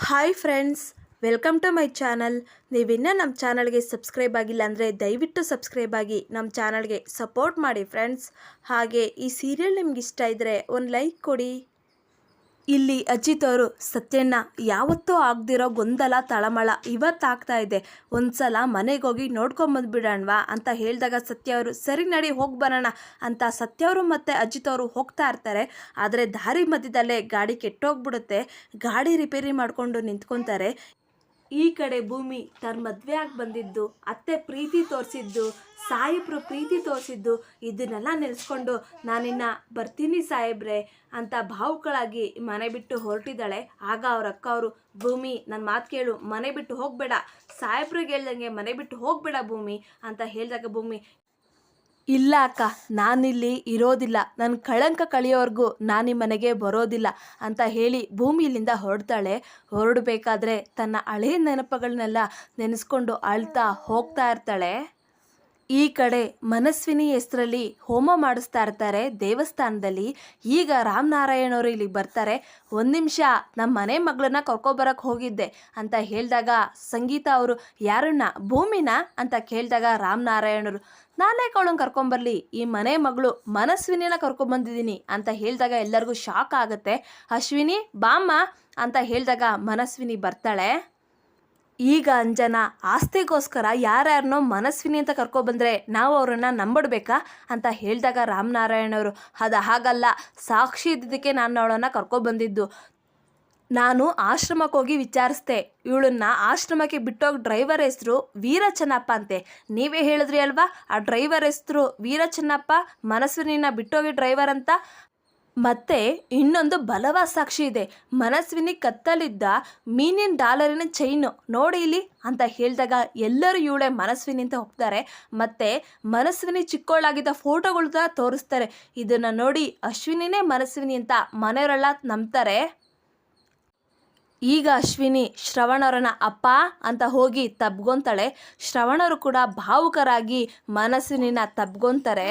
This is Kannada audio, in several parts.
Hi friends, welcome to my channel. ನೀವಿನ್ನೂ ನಮ್ಮ ಚಾನಲ್ಗೆ ಸಬ್ಸ್ಕ್ರೈಬ್ ಆಗಿಲ್ಲ ಅಂದರೆ ದಯವಿಟ್ಟು ಸಬ್ಸ್ಕ್ರೈಬ್ ಆಗಿ ನಮ್ಮ ಚಾನಲ್ಗೆ ಸಪೋರ್ಟ್ ಮಾಡಿ ಫ್ರೆಂಡ್ಸ್. ಹಾಗೆ ಈ ಸೀರಿಯಲ್ ನಿಮ್ಗೆ ಇಷ್ಟ ಇದ್ದರೆ ಒಂದು ಲೈಕ್ ಕೊಡಿ. ಇಲ್ಲಿ ಅಜಿತ್ ಅವರು ಸತ್ಯಣ್ಣ ಯಾವತ್ತೂ ಆಗದಿರೋ ಗೊಂದಲ ತಳಮಳ ಇವತ್ತಾಗ್ತಾ ಇದೆ, ಒಂದು ಸಲ ಮನೆಗೆ ಹೋಗಿ ನೋಡ್ಕೊಂಬಂದ್ಬಿಡೋಣವಾ ಅಂತ ಹೇಳಿದಾಗ ಸತ್ಯ ಅವರು ಸರಿ ನಡಿ ಹೋಗಿ ಬರೋಣ ಅಂತ ಸತ್ಯ ಅವರು ಮತ್ತು ಅಜಿತ್ ಅವರು ಹೋಗ್ತಾ ಇರ್ತಾರೆ. ಆದರೆ ದಾರಿ ಮಧ್ಯದಲ್ಲೇ ಗಾಡಿ ಕೆಟ್ಟೋಗ್ಬಿಡುತ್ತೆ. ಗಾಡಿ ರಿಪೇರಿ ಮಾಡಿಕೊಂಡು ನಿಂತ್ಕೊತಾರೆ. ಈ ಕಡೆ ಭೂಮಿ ತನ್ನ ಮದುವೆ ಆಗಿ ಬಂದಿದ್ದು, ಅತ್ತೆ ಪ್ರೀತಿ ತೋರಿಸಿದ್ದು, ಸಾಹೇಬ್ರು ಪ್ರೀತಿ ತೋರಿಸಿದ್ದು ಇದನ್ನೆಲ್ಲ ನೆನೆಸ್ಕೊಂಡು ನಾನಿನ್ನ ಬರ್ತೀನಿ ಸಾಹೇಬ್ರೆ ಅಂತ ಭಾವುಕಳಾಗಿ ಮನೆ ಬಿಟ್ಟು ಹೊರಟಿದ್ದಾಳೆ. ಆಗ ಅವ್ರ ಅಕ್ಕ ಅವರು, ಭೂಮಿ ನನ್ನ ಮಾತು ಕೇಳು, ಮನೆ ಬಿಟ್ಟು ಹೋಗಬೇಡ, ಸಾಹೇಬ್ರಿಗೆ ಹೇಳ್ದಂಗೆ ಮನೆ ಬಿಟ್ಟು ಹೋಗಬೇಡ ಭೂಮಿ ಅಂತ ಹೇಳಿದಾಗ ಭೂಮಿ, ಇಲ್ಲ ಅಕ್ಕ, ನಾನಿಲ್ಲಿ ಇರೋದಿಲ್ಲ, ನನ್ನ ಕಳಂಕ ಕಳೆಯೋವರೆಗೂ ನಾನು ಈ ಮನೆಗೆ ಬರೋದಿಲ್ಲ ಅಂತ ಹೇಳಿ ಭೂಮಿ ಇಲ್ಲಿಂದ ಹೊರಡ್ತಾಳೆ. ಹೊರಡಬೇಕಾದ್ರೆ ತನ್ನ ಹಳೆಯ ನೆನಪುಗಳನ್ನೆಲ್ಲ ನೆನೆಸ್ಕೊಂಡು ಅಳ್ತಾ ಹೋಗ್ತಾ ಇರ್ತಾಳೆ. ಈ ಕಡೆ ಮನಸ್ವಿನಿ ಹೆಸರಲ್ಲಿ ಹೋಮ ಮಾಡಿಸ್ತಾ ಇರ್ತಾರೆ ದೇವಸ್ಥಾನದಲ್ಲಿ. ಈಗ ರಾಮನಾರಾಯಣ ಅವರು ಇಲ್ಲಿಗೆ ಬರ್ತಾರೆ. ಒಂದು ನಿಮಿಷ, ನಮ್ಮ ಮನೆ ಮಗಳನ್ನ ಕರ್ಕೊಬರಕ್ಕೆ ಹೋಗಿದ್ದೆ ಅಂತ ಹೇಳಿದಾಗ ಸಂಗೀತ ಅವರು, ಯಾರನ್ನ, ಭೂಮಿನ ಅಂತ ಕೇಳಿದಾಗ ರಾಮನಾರಾಯಣರು, ನಾನೇ ಅವಳನ್ನ ಕರ್ಕೊಂಬರ್ಲಿ, ಈ ಮನೆ ಮಗಳು ಮನಸ್ವಿನಿನ ಕರ್ಕೊಂಬಂದಿದ್ದೀನಿ ಅಂತ ಹೇಳಿದಾಗ ಎಲ್ಲರಿಗೂ ಶಾಕ್ ಆಗುತ್ತೆ. ಅಶ್ವಿನಿ ಬಾಮ್ಮ ಅಂತ ಹೇಳಿದಾಗ ಮನಸ್ವಿನಿ ಬರ್ತಾಳೆ. ಈಗ ಅಂಜನಾ ಆಸ್ತಿಗೋಸ್ಕರ ಯಾರ್ಯಾರನ್ನೋ ಮನಸ್ವಿನಿ ಅಂತ ಕರ್ಕೊಬಂದರೆ ನಾವು ಅವರನ್ನು ನಂಬಿಡ್ಬೇಕಾ ಅಂತ ಹೇಳಿದಾಗ ರಾಮನಾರಾಯಣವರು, ಅದು ಹಾಗಲ್ಲ, ಸಾಕ್ಷಿ ಇದ್ದಿದ್ದಕ್ಕೆ ನಾನು ಅವಳನ್ನು ಕರ್ಕೊಬಂದಿದ್ದು. ನಾನು ಆಶ್ರಮಕ್ಕೆ ಹೋಗಿ ವಿಚಾರಿಸ್ದೆ, ಇವಳನ್ನ ಆಶ್ರಮಕ್ಕೆ ಬಿಟ್ಟೋಗಿ ಡ್ರೈವರ್ ಹೆಸರು ವೀರಚನ್ನಪ್ಪ ಅಂತೆ. ನೀವೇ ಹೇಳಿದ್ರಿ ಅಲ್ವಾ, ಆ ಡ್ರೈವರ್ ಹೆಸರು ವೀರಚನ್ನಪ್ಪ, ಮನಸ್ವಿನಿನ ಬಿಟ್ಟೋಗಿ ಡ್ರೈವರ್ ಅಂತ. ಮತ್ತು ಇನ್ನೊಂದು ಬಲವಾದ ಸಾಕ್ಷಿ ಇದೆ, ಮನಸ್ವಿನಿ ಕತ್ತಲಿದ್ದ ಮೀನಿನ ಡಾಲರಿನ ಚೈನು ನೋಡಿ ಇಲ್ಲಿ ಅಂತ ಹೇಳಿದಾಗ ಎಲ್ಲರೂ ಇವಳೆ ಮನಸ್ವಿನಿ ಅಂತ ಹೋಗ್ತಾರೆ. ಮತ್ತು ಮನಸ್ವಿನಿ ಚಿಕ್ಕವಳಾಗಿದ್ದ ಫೋಟೋಗಳನ್ನ ತೋರಿಸ್ತಾರೆ. ಇದನ್ನು ನೋಡಿ ಅಶ್ವಿನಿನೇ ಮನಸ್ವಿನಿ ಅಂತ ಮನೆಯವರೆಲ್ಲ ನಂಬ್ತಾರೆ. ಈಗ ಅಶ್ವಿನಿ ಶ್ರವಣರನ ಅಪ್ಪ ಅಂತ ಹೋಗಿ ತಬ್ಕೊತಾಳೆ. ಶ್ರವಣರು ಕೂಡ ಭಾವುಕರಾಗಿ ಮನಸ್ವಿನಿನ ತಬ್ಕೊತಾರೆ.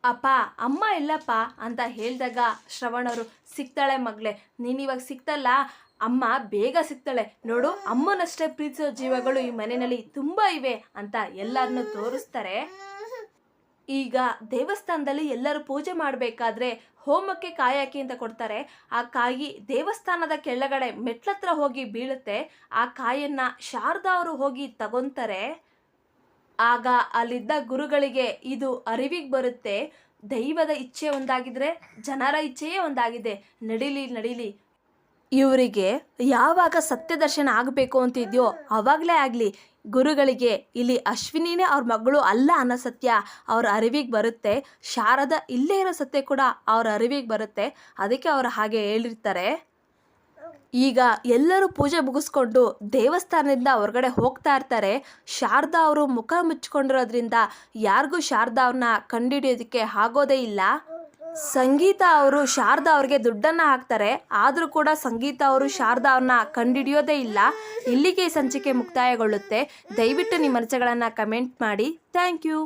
ಅಪ್ಪ ಅಮ್ಮ ಎಲ್ಲಪ್ಪ ಅಂತ ಹೇಳಿದಾಗ ಶ್ರವಣರು, ಸಿಗ್ತಾಳೆ ಮಗಳೇ, ನೀನಿವಾಗ ಸಿಗ್ತಲ್ಲ, ಅಮ್ಮ ಬೇಗ ಸಿಗ್ತಾಳೆ ನೋಡು, ಅಮ್ಮನಷ್ಟೇ ಪ್ರೀತಿಸೋ ಜೀವಗಳು ಈ ಮನೆಯಲ್ಲಿ ತುಂಬ ಇವೆ ಅಂತ ಎಲ್ಲರನ್ನೂ ತೋರಿಸ್ತಾರೆ. ಈಗ ದೇವಸ್ಥಾನದಲ್ಲಿ ಎಲ್ಲರೂ ಪೂಜೆ ಮಾಡಬೇಕಾದ್ರೆ ಹೋಮಕ್ಕೆ ಕಾಯಿ ಹಾಕಿ ಅಂತ ಕೊಡ್ತಾರೆ. ಆ ಕಾಯಿ ದೇವಸ್ಥಾನದ ಕೆಳಗಡೆ ಮೆಟ್ಲತ್ರ ಹೋಗಿ ಬೀಳುತ್ತೆ. ಆ ಕಾಯನ್ನು ಶಾರದಾ ಅವರು ಹೋಗಿ ತಗೊಂತಾರೆ. ಆಗ ಅಲ್ಲಿದ್ದ ಗುರುಗಳಿಗೆ ಇದು ಅರಿವಿಗೆ ಬರುತ್ತೆ, ದೈವದ ಇಚ್ಛೆ ಒಂದಾಗಿದ್ರೆ ಜನರ ಇಚ್ಛೆಯೇ ಒಂದಾಗಿದೆ, ನಡೀಲಿ. ಇವರಿಗೆ ಯಾವಾಗ ಸತ್ಯ ದರ್ಶನ ಆಗಬೇಕು ಅಂತಿದೆಯೋ ಆವಾಗಲೇ ಆಗಲಿ. ಗುರುಗಳಿಗೆ ಇಲ್ಲಿ ಅಶ್ವಿನಿನೇ ಅವ್ರ ಮಗಳು ಅಲ್ಲ ಅನ್ನೋ ಸತ್ಯ ಅವ್ರ ಅರಿವಿಗೆ ಬರುತ್ತೆ. ಶಾರದಾ ಇಲ್ಲೇ ಇರೋ ಸತ್ಯ ಕೂಡ ಅವ್ರ ಅರಿವಿಗೆ ಬರುತ್ತೆ. ಅದಕ್ಕೆ ಅವರು ಹಾಗೆ ಹೇಳಿರ್ತಾರೆ. ಈಗ ಎಲ್ಲರೂ ಪೂಜೆ ಮುಗಿಸ್ಕೊಂಡು ದೇವಸ್ಥಾನದಿಂದ ಹೊರಗಡೆ ಹೋಗ್ತಾ ಇರ್ತಾರೆ. ಶಾರದಾ ಅವರು ಮುಖ ಮುಚ್ಕೊಂಡಿರೋದ್ರಿಂದ ಯಾರಿಗೂ ಶಾರದಾ ಅವ್ರನ್ನ ಕಂಡುಹಿಡಿಯೋದಕ್ಕೆ ಆಗೋದೇ ಇಲ್ಲ. ಸಂಗೀತ ಅವರು ಶಾರದಾ ಅವ್ರಿಗೆ ದುಡ್ಡನ್ನು ಹಾಕ್ತಾರೆ, ಆದರೂ ಕೂಡ ಸಂಗೀತ ಅವರು ಶಾರದಾ ಅವ್ರನ್ನ ಕಂಡುಹಿಡಿಯೋದೇ ಇಲ್ಲ. ಇಲ್ಲಿಗೆ ಸಂಚಿಕೆ ಮುಕ್ತಾಯಗೊಳ್ಳುತ್ತೆ. ದಯವಿಟ್ಟು ನಿಮ್ಮ ಅನಿಸಿಕೆಗಳನ್ನು ಕಮೆಂಟ್ ಮಾಡಿ. Thank you.